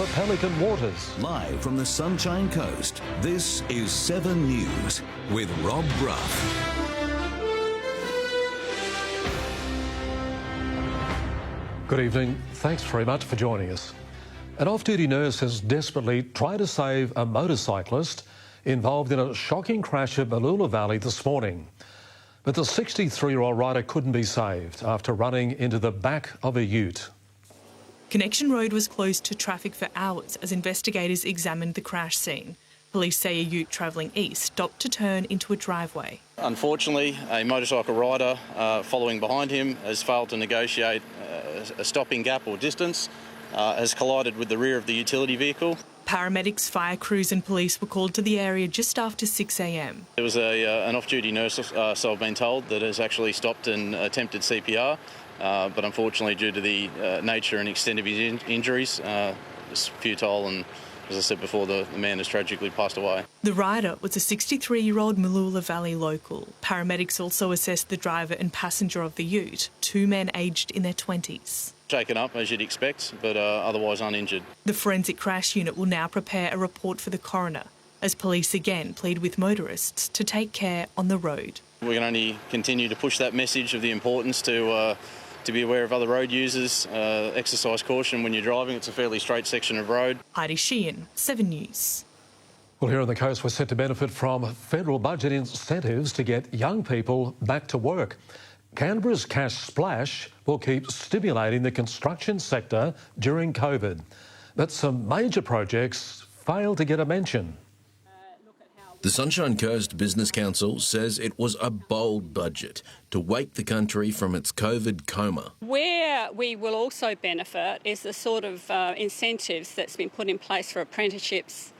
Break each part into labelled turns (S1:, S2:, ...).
S1: for Pelican Waters.
S2: Live from the Sunshine Coast, this is 7 News with Rob Brough.
S1: Good evening. Thanks very much for joining us. An off-duty nurse has desperately tried to save a motorcyclist involved in a shocking crash at Bulletin Valley this morning. But the 63-year-old rider couldn't be saved after running into the back of a ute.
S3: Connection Road was closed to traffic for hours as investigators examined the crash scene. Police say a ute travelling east stopped to turn into a driveway.
S4: Unfortunately, a motorcycle rider following behind him has failed to negotiate a stopping gap or distance, has collided with the rear of the utility vehicle.
S3: Paramedics, fire crews and police were called to the area just after 6 a.m.
S4: There was an off-duty nurse, so I've been told, that has actually stopped and attempted CPR, but unfortunately due to the nature and extent of his injuries, it's futile, and as I said before, the man has tragically passed away.
S3: The rider was a 63-year-old Bulletin Valley local. Paramedics also assessed the driver and passenger of the ute, two men aged in their 20s.
S4: Shaken up, as you'd expect, but otherwise uninjured.
S3: The forensic crash unit will now prepare a report for the coroner, as police again plead with motorists to take care on the road.
S4: We can only continue to push that message of the importance to be aware of other road users, exercise caution when you're driving. It's a fairly straight section of road.
S3: Heidi Sheehan, 7 News.
S1: Well, here on the coast, we're set to benefit from federal budget incentives to get young people back to work. Canberra's cash splash will keep stimulating the construction sector during COVID. But some major projects failed to get a mention.
S5: The Sunshine Coast Business Council says it was a bold budget to wake the country from its COVID coma.
S6: Where we will also benefit is the sort of incentives that's been put in place for apprenticeships,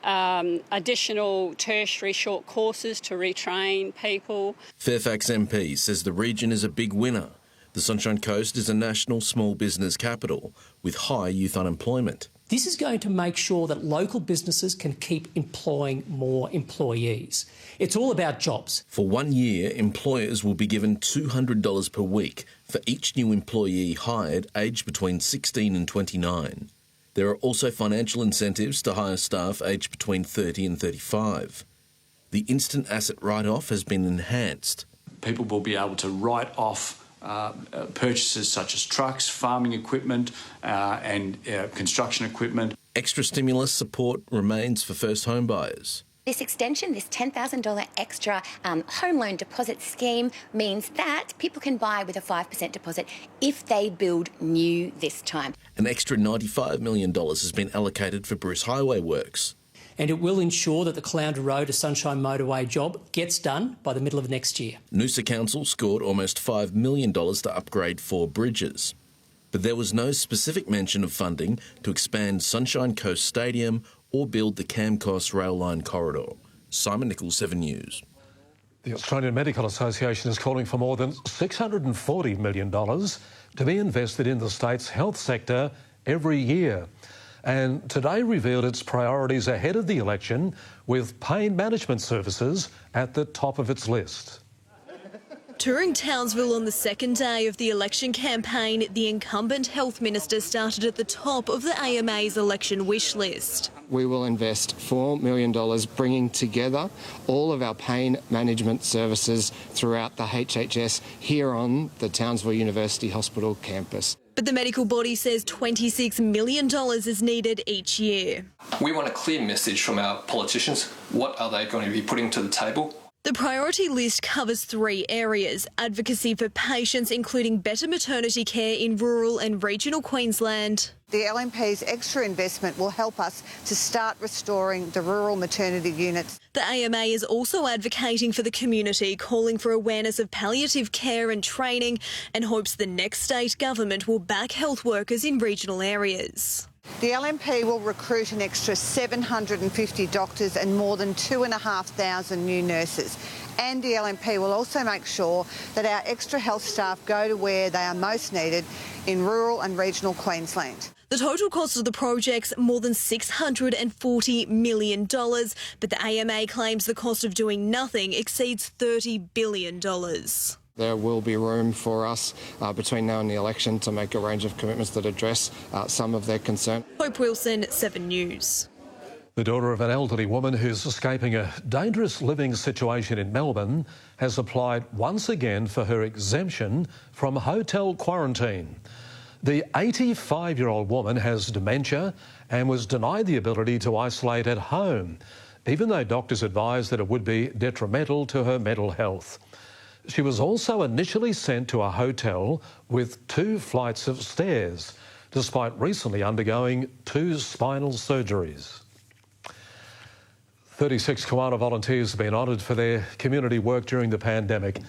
S6: additional tertiary short courses to retrain people.
S5: Fairfax MP says the region is a big winner. The Sunshine Coast is a national small business capital with high youth unemployment.
S7: This is going to make sure that local businesses can keep employing more employees. It's all about jobs.
S5: For 1 year, employers will be given $200 per week for each new employee hired aged between 16 and 29. There are also financial incentives to hire staff aged between 30 and 35. The instant asset write-off has been enhanced.
S8: People will be able to write off purchases such as trucks, farming equipment and construction equipment.
S5: Extra stimulus support remains for first home buyers.
S9: This extension, this $10,000 extra home loan deposit scheme, means that people can buy with a 5% deposit if they build new this time.
S5: An extra $95 million has been allocated for Bruce Highway works.
S7: And it will ensure that the Caloundra Road to Sunshine Motorway job gets done by the middle of next year.
S5: Noosa Council scored almost $5 million to upgrade 4 bridges. But there was no specific mention of funding to expand Sunshine Coast Stadium or build the Camcos rail line corridor. Simon Nichols, 7 News.
S1: The Australian Medical Association is calling for more than $640 million to be invested in the state's health sector every year. And today revealed its priorities ahead of the election, with pain management services at the top of its list.
S10: Touring Townsville on the second day of the election campaign, the incumbent health minister started at the top of the AMA's election wish list.
S11: We will invest $4 million bringing together all of our pain management services throughout the HHS here on the Townsville University Hospital campus.
S10: But the medical body says $26 million is needed each year.
S12: We want a clear message from our politicians. What are they going to be putting to the table?
S10: The priority list covers 3 areas: advocacy for patients, including better maternity care in rural and regional Queensland.
S13: The LNP's extra investment will help us to start restoring the rural maternity units.
S10: The AMA is also advocating for the community, calling for awareness of palliative care and training, and hopes the next state government will back health workers in regional areas.
S13: The LNP will recruit an extra 750 doctors and more than 2,500 new nurses. And the LNP will also make sure that our extra health staff go to where they are most needed in rural and regional Queensland.
S10: The total cost of the project's more than $640 million, but the AMA claims the cost of doing nothing exceeds $30 billion.
S11: There will be room for us between now and the election to make a range of commitments that address some of their concern.
S10: Hope Wilson, 7 News.
S1: The daughter of an elderly woman who's escaping a dangerous living situation in Melbourne has applied once again for her exemption from hotel quarantine. The 85-year-old woman has dementia and was denied the ability to isolate at home, even though doctors advised that it would be detrimental to her mental health. She was also initially sent to a hotel with 2 flights of stairs, despite recently undergoing 2 spinal surgeries. 36 Koala volunteers have been honoured for their community work during the pandemic.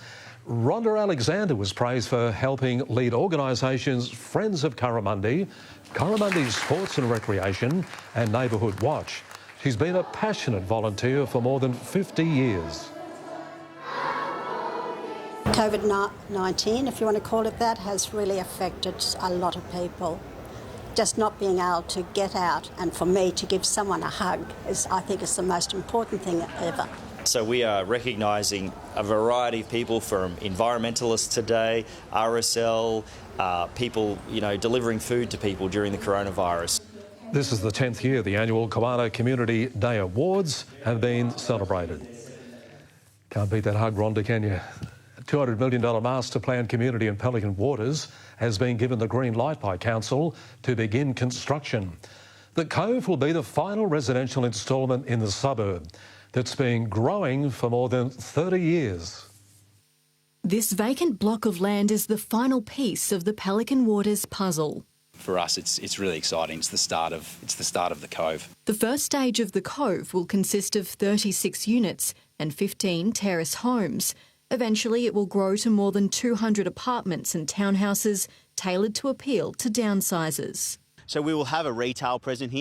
S1: Rhonda Alexander was praised for helping lead organisations Friends of Curramundi, Curramundi Sports and Recreation and Neighbourhood Watch. She's been a passionate volunteer for more than 50 years.
S14: COVID-19, if you want to call it that, has really affected a lot of people. Just not being able to get out and for me to give someone a hug I think is the most important thing ever.
S15: So we are recognising a variety of people, from environmentalists today, RSL, people delivering food to people during the coronavirus.
S1: This is the 10th year the annual Koala Community Day Awards have been celebrated. Can't beat that hug, Rhonda, can you? $200 million master plan community in Pelican Waters has been given the green light by Council to begin construction. The Cove will be the final residential instalment in the suburb that's been growing for more than 30 years.
S16: This vacant block of land is the final piece of the Pelican Waters puzzle.
S17: For us, it's really exciting. It's the start of the Cove.
S16: The first stage of the Cove will consist of 36 units and 15 terrace homes. Eventually, it will grow to more than 200 apartments and townhouses tailored to appeal to downsizers.
S18: So we will have a retail presence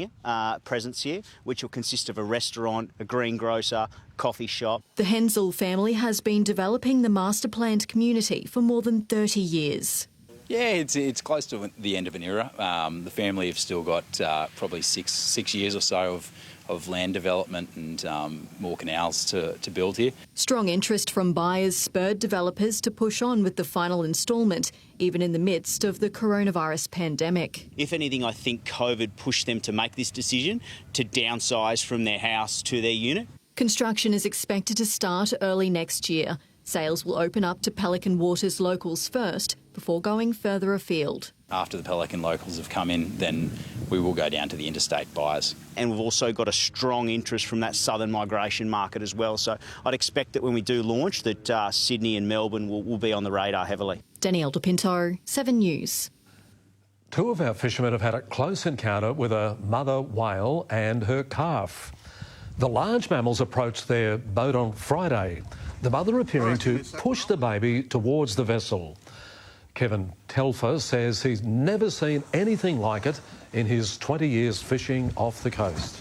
S18: here, which will consist of a restaurant, a greengrocer, coffee shop.
S16: The Hensel family has been developing the master planned community for more than 30 years.
S17: Yeah, it's close to the end of an era. The family have still got probably six years or so of land development and more canals to build here.
S16: Strong interest from buyers spurred developers to push on with the final instalment, even in the midst of the coronavirus pandemic.
S18: If anything, I think COVID pushed them to make this decision to downsize from their house to their unit.
S16: Construction is expected to start early next year. Sales will open up to Pelican Waters locals first, before going further afield.
S17: After the Pelican locals have come in, then we will go down to the interstate buyers.
S18: And we've also got a strong interest from that southern migration market as well. So I'd expect that when we do launch, that Sydney and Melbourne will be on the radar heavily.
S16: Danielle De Pinto, 7 News.
S1: 2 of our fishermen have had a close encounter with a mother whale and her calf. The large mammals approached their boat on Friday, the mother appearing to push the baby towards the vessel. Kevin Telfer says he's never seen anything like it in his 20 years fishing off the coast.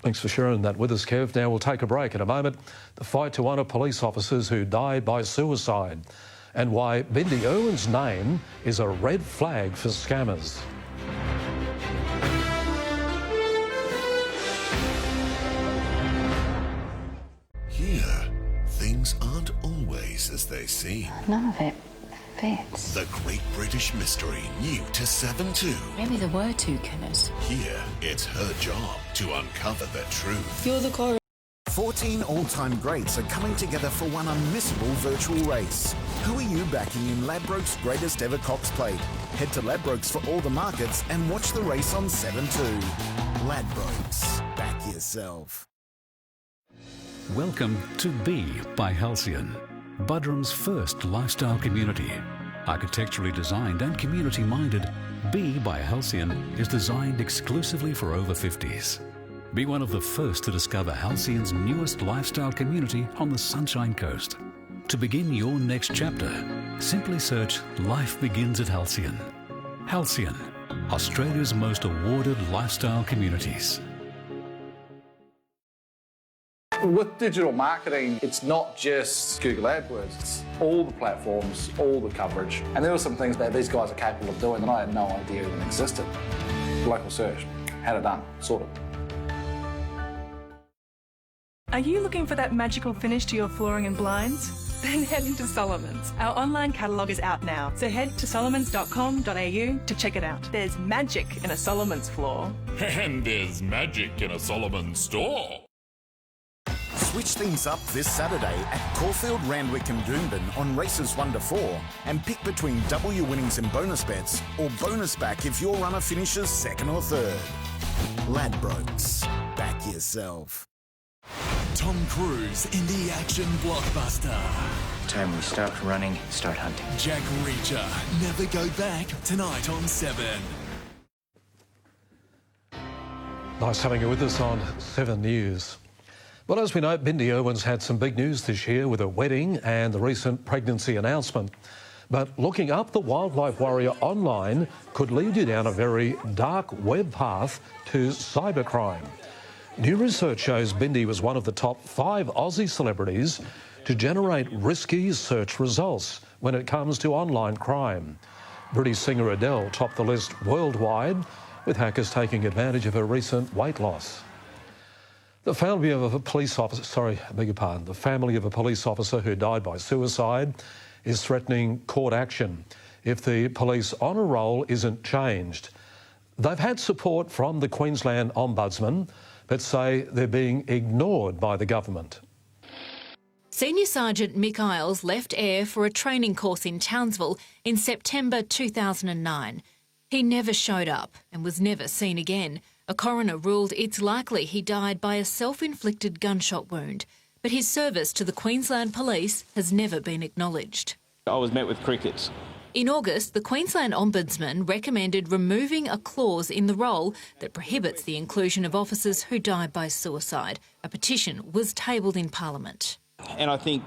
S1: Thanks for sharing that with us, Kev. Now we'll take a break in a moment. The fight to honour police officers who died by suicide and why Bindi Irwin's name is a red flag for scammers.
S2: Here, things aren't always as they seem.
S19: None of it fits.
S2: The Great British Mystery, new to 7/2.
S19: Maybe there were 2 killers.
S2: Here, it's her job to uncover the truth.
S19: You're the core.
S20: 14 all-time greats are coming together for one unmissable virtual race. Who are you backing in Ladbrokes' greatest ever Cox Plate? Head to Ladbrokes for all the markets and watch the race on 7/2. Ladbrokes. Back yourself.
S21: Welcome to Be by Halcyon, Budrum's first lifestyle community. Architecturally designed and community-minded, Be by Halcyon is designed exclusively for over 50s. Be one of the first to discover Halcyon's newest lifestyle community on the Sunshine Coast. To begin your next chapter, simply search Life Begins at Halcyon. Halcyon, Australia's most awarded lifestyle communities.
S22: With digital marketing, it's not just Google AdWords, it's all the platforms, all the coverage. And there were some things that these guys are capable of doing that I had no idea even existed. Local search, had it done, sorted.
S23: Are you looking for that magical finish to your flooring and blinds?
S3: Then head into Solomon's. Our online catalogue is out now, so head to solomons.com.au to check it out. There's magic in a Solomon's floor.
S4: And there's magic in a Solomon's store.
S20: Switch things up this Saturday at Caulfield, Randwick and Doomben on races 1 to 4 and pick between W winnings and bonus bets or bonus back if your runner finishes second or third. Ladbrokes, back yourself.
S23: Tom Cruise in the action blockbuster.
S24: Time we stopped running, start hunting.
S23: Jack Reacher, Never Go Back, tonight on 7.
S1: Nice having you with us on 7 News. Well, as we know, Bindi Irwin's had some big news this year with her wedding and the recent pregnancy announcement. But looking up the wildlife warrior online could lead you down a very dark web path to cybercrime. New research shows Bindi was one of the top 5 Aussie celebrities to generate risky search results when it comes to online crime. British singer Adele topped the list worldwide, with hackers taking advantage of her recent weight loss. The family of a police officer, the family of a police officer who died by suicide is threatening court action if the police honour roll isn't changed. They've had support from the Queensland Ombudsman, but say they're being ignored by the government.
S25: Senior Sergeant Mick Isles left Air for a training course in Townsville in September 2009. He never showed up and was never seen again. A coroner ruled it's likely he died by a self-inflicted gunshot wound, but his service to the Queensland Police has never been acknowledged.
S18: I was met with crickets.
S25: In August, the Queensland Ombudsman recommended removing a clause in the roll that prohibits the inclusion of officers who die by suicide. A petition was tabled in Parliament.
S18: And I think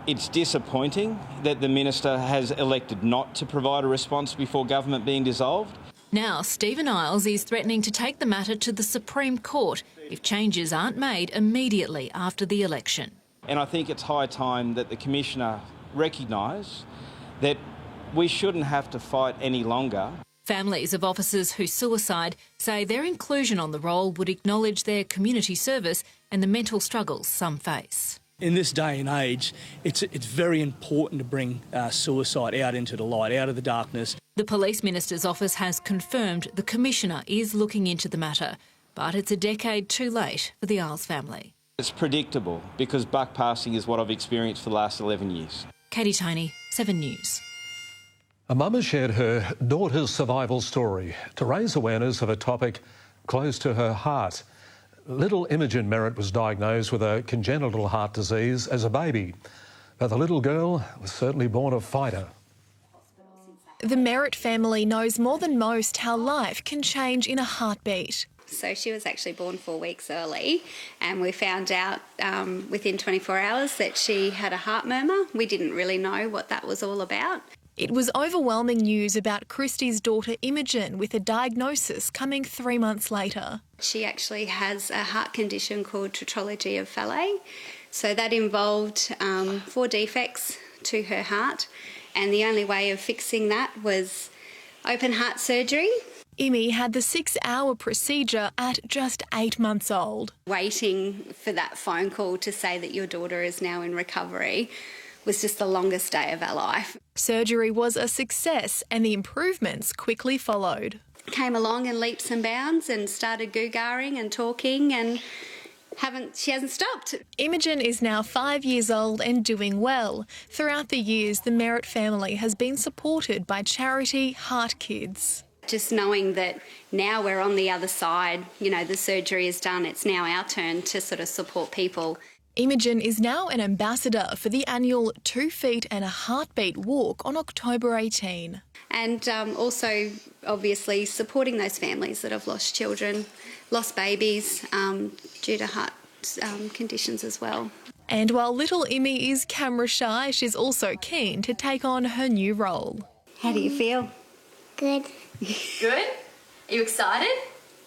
S18: it's disappointing that the Minister has elected not to provide a response before government being dissolved.
S25: Now, Stephen Isles is threatening to take the matter to the Supreme Court if changes aren't made immediately after the election.
S18: And I think it's high time that the Commissioner recognise that we shouldn't have to fight any longer.
S25: Families of officers who suicide say their inclusion on the roll would acknowledge their community service and the mental struggles some face.
S26: In this day and age, it's very important to bring suicide out into the light, out of the darkness.
S25: The Police Minister's office has confirmed the Commissioner is looking into the matter, but it's a decade too late for the Isles family.
S18: It's predictable because buck passing is what I've experienced for the last 11 years.
S25: Katie Toney, 7 News.
S1: A mum has shared her daughter's survival story to raise awareness of a topic close to her heart. Little Imogen Merritt was diagnosed with a congenital heart disease as a baby, but the little girl was certainly born a fighter.
S27: The Merritt family knows more than most how life can change in a heartbeat.
S28: So she was actually born 4 weeks early, and we found out within 24 hours that she had a heart murmur. We didn't really know what that was all about.
S27: It was overwhelming news about Christy's daughter Imogen with a diagnosis coming 3 months later.
S28: She actually has a heart condition called tetralogy of Fallot. So that involved 4 defects to her heart, and the only way of fixing that was open heart surgery.
S27: Imi had the 6-hour procedure at just 8 months old.
S28: Waiting for that phone call to say that your daughter is now in recovery was just the longest day of our life.
S27: Surgery was a success and the improvements quickly followed.
S28: Came along in leaps and bounds and started goo-garing and talking, and she hasn't stopped.
S27: Imogen is now 5 years old and doing well. Throughout the years, the Merritt family has been supported by charity Heart Kids.
S28: Just knowing that now we're on the other side, the surgery is done, it's now our turn to sort of support people.
S27: Imogen is now an ambassador for the annual 2 Feet and a Heartbeat walk on October 18.
S28: And also, obviously, supporting those families that have lost children, lost babies due to heart conditions as well.
S27: And while little Imi is camera shy, she's also keen to take on her new role.
S28: How do you feel? Good.
S27: Good? Are you excited?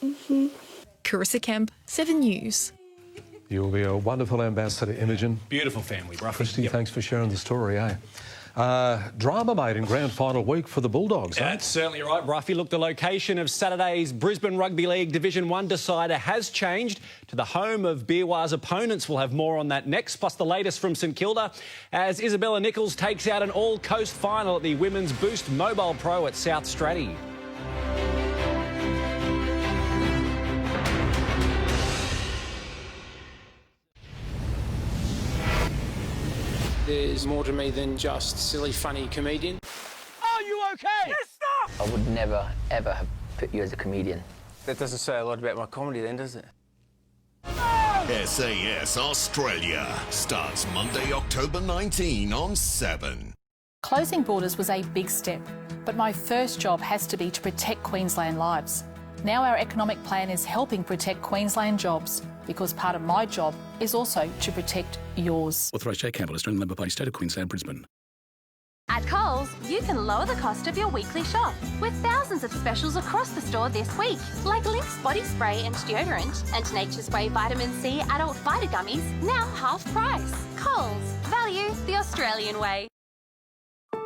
S27: Mm-hmm. Carissa Kemp, 7 News.
S1: You'll be a wonderful ambassador, Imogen.
S29: Beautiful family, Brough.
S1: Christy, thanks for sharing the story, eh? Drama made in grand final week for the Bulldogs.
S5: That's certainly right, Bruffy. Look, the location of Saturday's Brisbane Rugby League Division 1 decider has changed to the home of Beerwah's opponents. We'll have more on that next, plus the latest from St Kilda as Isabella Nichols takes out an all-coast final at the Women's Boost Mobile Pro at South Stratty.
S6: There's more to me than just silly, funny comedian.
S5: Are you okay? Yes, stop!
S7: I would never, ever have put you as a comedian.
S6: That doesn't say a lot about my comedy then, does it?
S2: SAS Australia starts Monday, October 19 on 7.
S8: Closing borders was a big step, but my first job has to be to protect Queensland lives. Now our economic plan is helping protect Queensland jobs, because part of my job is also to protect yours.
S21: Authorised J. Campbell, Australian Labor Party, State of Queensland, Brisbane.
S9: At Coles, you can lower the cost of your weekly shop with thousands of specials across the store this week, like Lynx Body Spray and Deodorant and Nature's Way Vitamin C Adult Fighter Gummies, now half price. Coles, value the Australian way.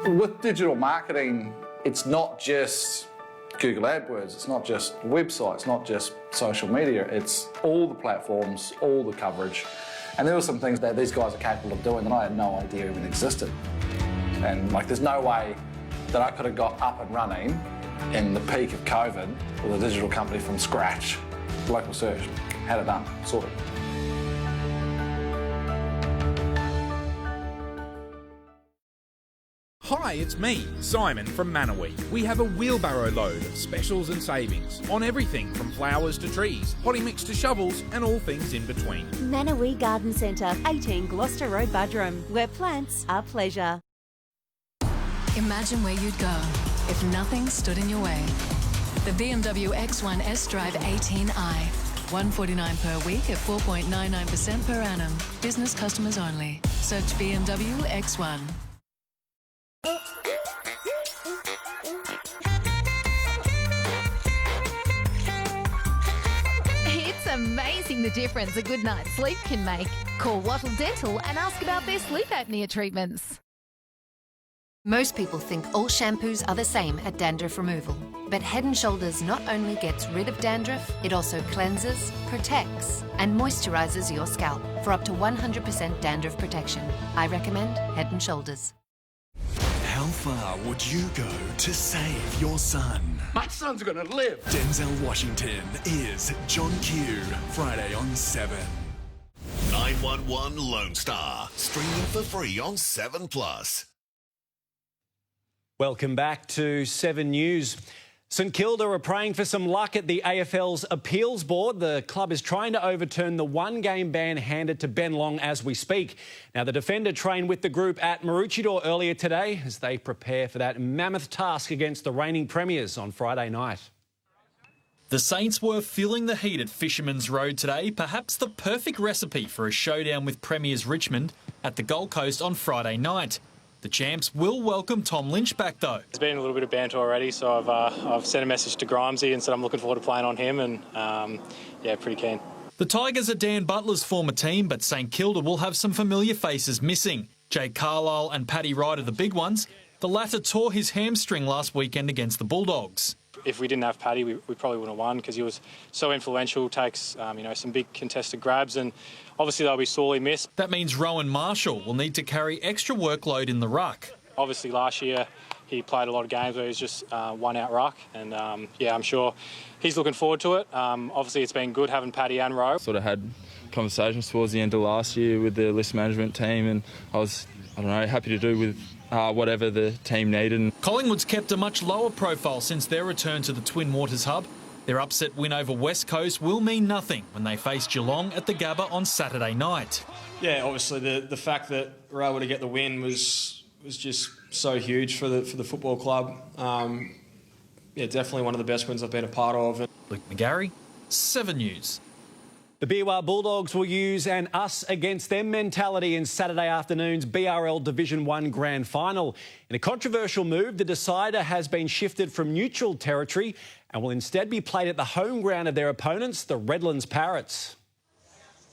S22: With digital marketing, it's not just Google AdWords, it's not just websites, it's not just social media, it's all the platforms, all the coverage. And there were some things that these guys are capable of doing that I had no idea even existed. And there's no way that I could have got up and running in the peak of COVID with a digital company from scratch. Local search, had it done, sorted.
S11: Hi, it's me, Simon from Manawee. We have a wheelbarrow load of specials and savings on everything from flowers to trees, potty mix to shovels, and all things in between.
S12: Manawee Garden Centre, 18 Gloucester Road, Budrum, where plants are pleasure.
S13: Imagine where you'd go if nothing stood in your way. The BMW X1 S-Drive 18i. $149 per week at 4.99% per annum. Business customers only. Search BMW X1.
S29: It's amazing the difference a good night's sleep can make. Call Wattle Dental and ask about their sleep apnea treatments.
S30: Most people think all shampoos are the same at dandruff removal. But Head & Shoulders not only gets rid of dandruff, it also cleanses, protects and moisturises your scalp for up to 100% dandruff protection. I recommend Head & Shoulders.
S23: How far would you go to save your son?
S6: My son's gonna live.
S23: Denzel Washington is John Q. Friday on 7.
S2: 911 Lone Star, streaming for free on 7+.
S5: Welcome back to 7 News. St Kilda are praying for some luck at the AFL's appeals board. The club is trying to overturn the one-game ban handed to Ben Long as we speak. Now, the defender trained with the group at Maroochydore earlier today as they prepare for that mammoth task against the reigning premiers on Friday night.
S31: The Saints were feeling the heat at Fisherman's Road today, perhaps the perfect recipe for a showdown with premiers Richmond at the Gold Coast on Friday night. The champs will welcome Tom Lynch back, though.
S32: There's been a little bit of banter already, so I've sent a message to Grimesy and said I'm looking forward to playing on him, and yeah, pretty keen.
S31: The Tigers are Dan Butler's former team, but St Kilda will have some familiar faces missing. Jake Carlisle and Paddy Wright are the big ones. The latter tore his hamstring last weekend against the Bulldogs.
S32: If we didn't have Paddy, we probably wouldn't have won because he was so influential, takes some big contested grabs, and obviously they'll be sorely missed.
S31: That means Rowan Marshall will need to carry extra workload in the ruck.
S32: Obviously last year he played a lot of games where he was just one out ruck, and I'm sure he's looking forward to it. Obviously it's been good having Paddy and Rowe.
S33: Sort of had conversations towards the end of last year with the list management team, and I was, happy to do with whatever the team needed.
S31: Collingwood's kept a much lower profile since their return to the Twin Waters hub. Their upset win over West Coast will mean nothing when they face Geelong at the Gabba on Saturday night.
S34: Yeah, obviously the fact that we're able to get the win was just so huge for the football club. Definitely one of the best wins I've been a part of.
S31: Luke McGarry, 7 News.
S5: The Beerwah Bulldogs will use an us-against-them mentality in Saturday afternoon's BRL Division 1 Grand Final. In a controversial move, the decider has been shifted from neutral territory and will instead be played at the home ground of their opponents, the Redlands Parrots.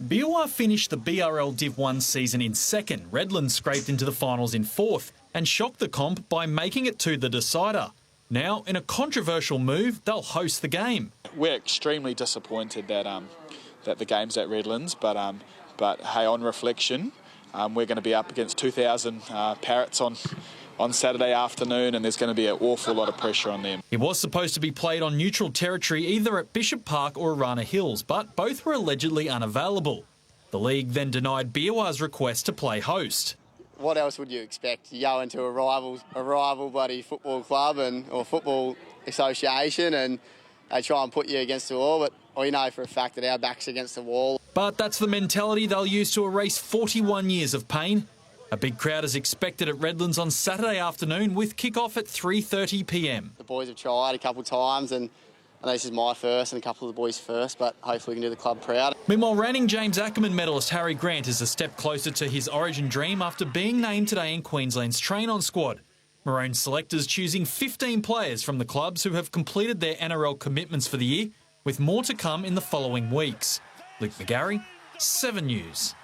S31: Beerwah finished the BRL Div 1 season in second. Redlands scraped into the finals in fourth. and shocked the comp by making it to the decider. Now, in a controversial move, they'll host the game.
S3: We're extremely disappointed that the game's at Redlands, but hey, on reflection, we're going to be up against 2,000 Parrots on Saturday afternoon, and there's going to be an awful lot of pressure on them.
S31: It was supposed to be played on neutral territory either at Bishop Park or Arana Hills, but both were allegedly unavailable. The league then denied Biawa's request to play host.
S4: What else would you expect? You go into a rival bloody football club or football association, and they try and put you against the wall, but we know for a fact that our back's against the wall.
S31: But that's the mentality they'll use to erase 41 years of pain. A big crowd is expected at Redlands on Saturday afternoon with kick-off at 3:30 p.m.
S4: The boys have tried a couple of times, and this is my first and a couple of the boys' first, but hopefully we can do the club proud.
S31: Meanwhile, reigning James Ackerman medalist Harry Grant is a step closer to his Origin dream after being named today in Queensland's train-on squad. Maroon selectors choosing 15 players from the clubs who have completed their NRL commitments for the year, with more to come in the following weeks. Luke McGarry, 7 News.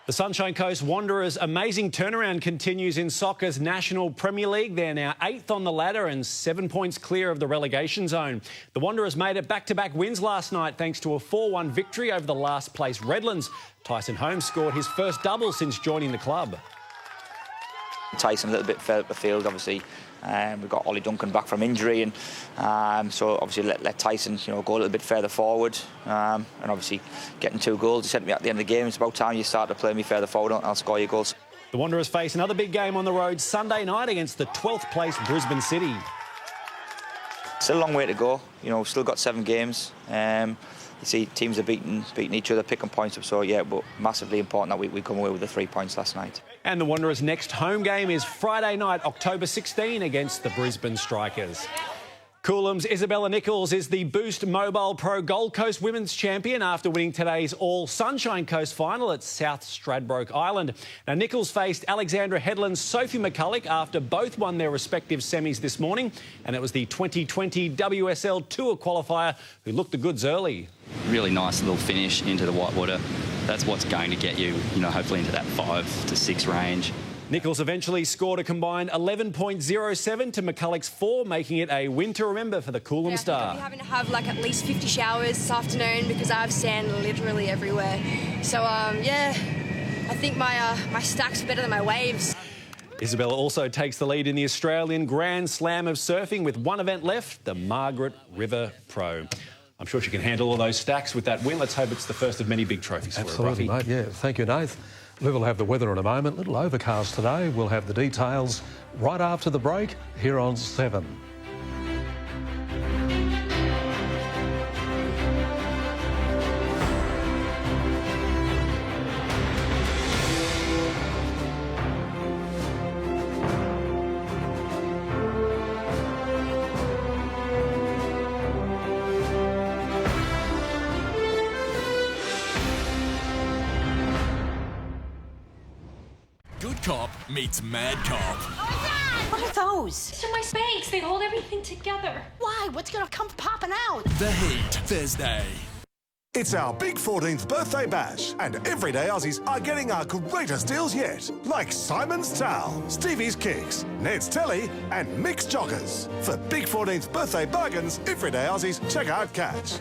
S5: The Sunshine Coast Wanderers' amazing turnaround continues in soccer's National Premier League. They're now 8th on the ladder and 7 points clear of the relegation zone. The Wanderers made it back-to-back wins last night thanks to a 4-1 victory over the last-place Redlands. Tyson Holmes scored his first double since joining the club.
S10: Tyson a little bit further up the field, obviously. We've got Ollie Duncan back from injury, and so obviously let Tyson, go a little bit further forward. And obviously getting 2 goals, he said to me at the end of the game, it's about time you start to play me further forward and I'll score your goals.
S5: The Wanderers face another big game on the road Sunday night against the 12th place Brisbane City.
S10: Still a long way to go. We've still got 7 games. You see teams are beating each other, picking points up, so yeah, but massively important that we come away with the 3 points last night.
S5: And the Wanderers' next home game is Friday night, October 16, against the Brisbane Strikers. Coolum's Isabella Nichols is the Boost Mobile Pro Gold Coast Women's Champion after winning today's All Sunshine Coast final at South Stradbroke Island. Now, Nichols faced Alexandra Headland's Sophie McCulloch after both won their respective semis this morning, and it was the 2020 WSL Tour qualifier who looked the goods early.
S14: Really nice little finish into the whitewater. That's what's going to get you, hopefully into that 5 to 6 range.
S5: Nichols eventually scored a combined 11.07 to McCulloch's 4, making it a win to remember for the Coolum star.
S15: I'll be having to have at least 50 showers this afternoon because I have sand literally everywhere. So, yeah, I think my stacks are better than my waves.
S5: Isabella also takes the lead in the Australian Grand Slam of surfing with one event left, the Margaret River Pro. I'm sure she can handle all those stacks with that win. Let's hope it's the first of many big trophies for her.
S1: Absolutely, mate. Yeah, thank you, Nath. We will have the weather in a moment. A little overcast today. We'll have the details right after the break here on 7.
S23: Good cop meets mad cop.
S16: What are those?
S9: These are my Spanx. They hold everything together.
S16: Why? What's gonna come popping out?
S23: The Heat, Thursday.
S17: It's our big 14th birthday bash, and everyday Aussies are getting our greatest deals yet. Like Simon's Towel, Stevie's Kicks, Ned's Telly, and Mick's Joggers. For big 14th birthday bargains, everyday Aussies, check out Catch.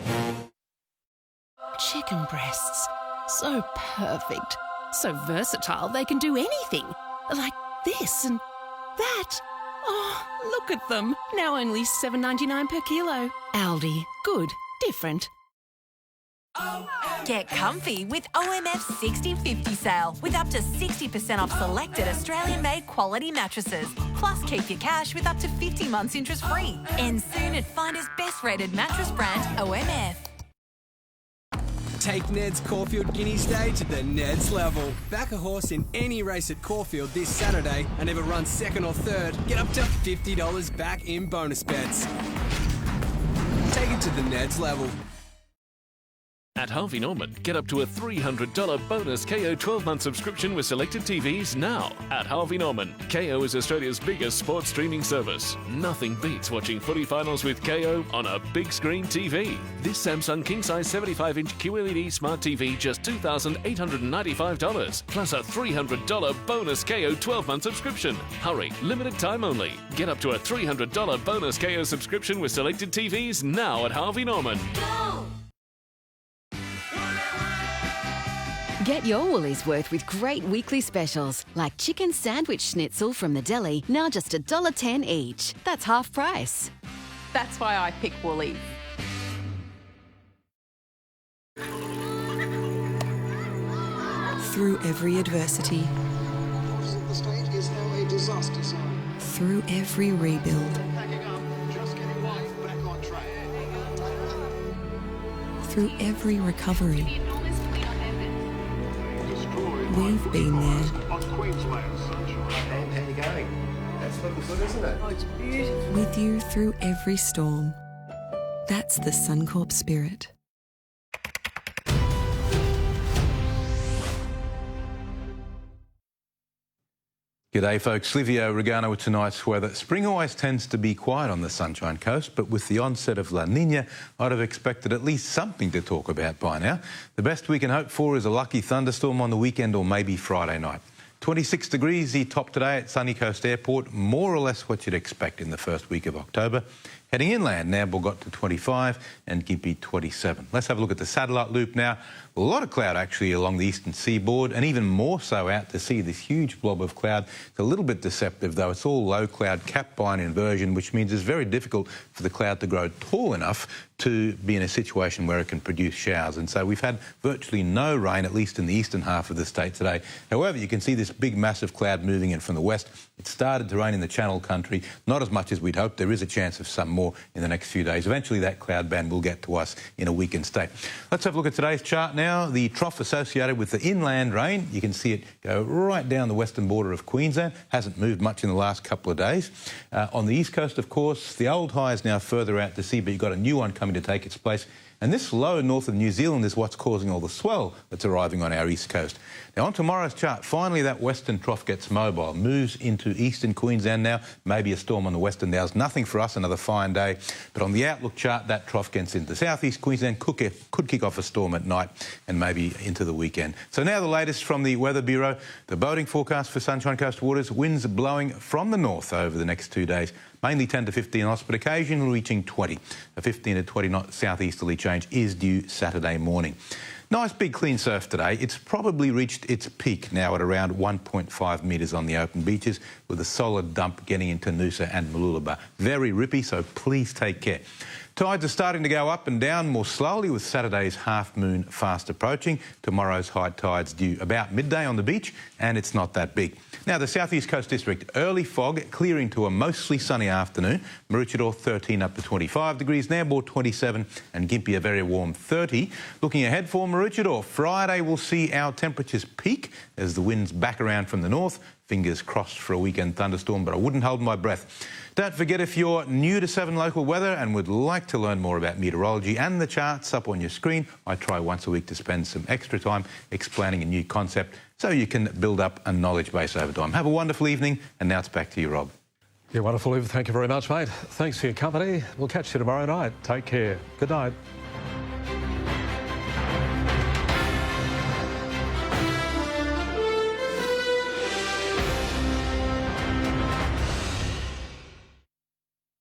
S18: Chicken breasts. So perfect. So versatile, they can do anything. Like this and that. Oh, look at them. Now only $7.99 per kilo. Aldi. Good. Different.
S19: Get comfy with OMF's 60/50 sale with up to 60% off selected Australian-made quality mattresses. Plus, keep your cash with up to 50 months interest-free. And soon at Finder's best-rated mattress brand, OMF.
S20: Take Ned's Caulfield Guineas Day to the Ned's level. Back a horse in any race at Caulfield this Saturday and if it runs second or third, get up to $50 back in bonus bets. Take it to the Ned's level.
S7: At Harvey Norman, get up to a $300 bonus KO 12-month subscription with selected TVs now. At Harvey Norman, KO is Australia's biggest sports streaming service. Nothing beats watching footy finals with KO on a big screen TV. This Samsung king-size 75-inch QLED smart TV just $2,895, plus a $300 bonus KO 12-month subscription. Hurry, limited time only. Get up to a $300 bonus KO subscription with selected TVs now at Harvey Norman.
S8: Go! Get your Woolies worth with great weekly specials like chicken sandwich schnitzel from the deli, now just $1.10 each. That's half price.
S11: That's why I pick Woolies.
S12: Through every adversity,
S13: The state is now a disaster zone.
S12: through every rebuild,
S13: Packing up, just getting life back on track.
S12: through every recovery. We've been there.
S13: On Queensland sunshine.
S21: How you going? That's looking good, isn't it? Oh, it's beautiful.
S12: With you through every storm. That's the Suncorp spirit.
S22: G'day folks, Livio Regano with tonight's weather. Spring always tends to be quiet on the Sunshine Coast, but with the onset of La Nina, I'd have expected at least something to talk about by now. The best we can hope for is a lucky thunderstorm on the weekend or maybe Friday night. 26 degrees the top today at Sunny Coast Airport, more or less what you'd expect in the first week of October. Heading inland, Nambour got to 25 and Gympie 27. Let's have a look at the satellite loop now. A lot of cloud actually along the eastern seaboard and even more so out to sea, this huge blob of cloud. It's a little bit deceptive though. It's all low cloud capped by an inversion, which means it's very difficult for the cloud to grow tall enough to be in a situation where it can produce showers. And so we've had virtually no rain, at least in the eastern half of the state today. However, you can see this big massive cloud moving in from the west. It started to rain in the Channel country, not as much as we'd hoped. There is a chance of some more in the next few days. Eventually that cloud band will get to us in a weakened state. Let's have a look at today's chart now. The trough associated with the inland rain, you can see it go right down the western border of Queensland. Hasn't moved much in the last couple of days. On the east coast, of course, the old high is now further out to sea, but you've got a new one coming to take its place. And this low north of New Zealand is what's causing all the swell that's arriving on our east coast. Now, on tomorrow's chart, finally that western trough gets mobile, moves into eastern Queensland now, maybe a storm on the western Downs. Nothing for us, another fine day. But on the outlook chart, that trough gets into southeast Queensland, could kick off a storm at night and maybe into the weekend. So now the latest from the Weather Bureau. The boating forecast for Sunshine Coast waters, winds blowing from the north over the next 2 days. Mainly 10 to 15 knots, but occasionally reaching 20. A 15 to 20 knot southeasterly change is due Saturday morning. Nice big clean surf today. It's probably reached its peak now at around 1.5 metres on the open beaches, with a solid dump getting into Noosa and Mooloolaba. Very rippy, so please take care. Tides are starting to go up and down more slowly with Saturday's half moon fast approaching. Tomorrow's high tide's due about midday on the beach, and it's not that big. Now, the South East Coast District, early fog, clearing to a mostly sunny afternoon. Maroochydore 13 up to 25 degrees, Nambour 27 and Gympie a very warm 30. Looking ahead for Maroochydore, Friday we'll see our temperatures peak as the wind's back around from the north. Fingers crossed for a weekend thunderstorm, but I wouldn't hold my breath. Don't forget, if you're new to 7 Local Weather and would like to learn more about meteorology and the charts up on your screen, I try once a week to spend some extra time explaining a new concept so you can build up a knowledge base over time. Have a wonderful evening, and now it's back to you, Rob.
S1: Yeah, wonderful. Thank you very much, mate. Thanks for your company. We'll catch you tomorrow night. Take care. Good night.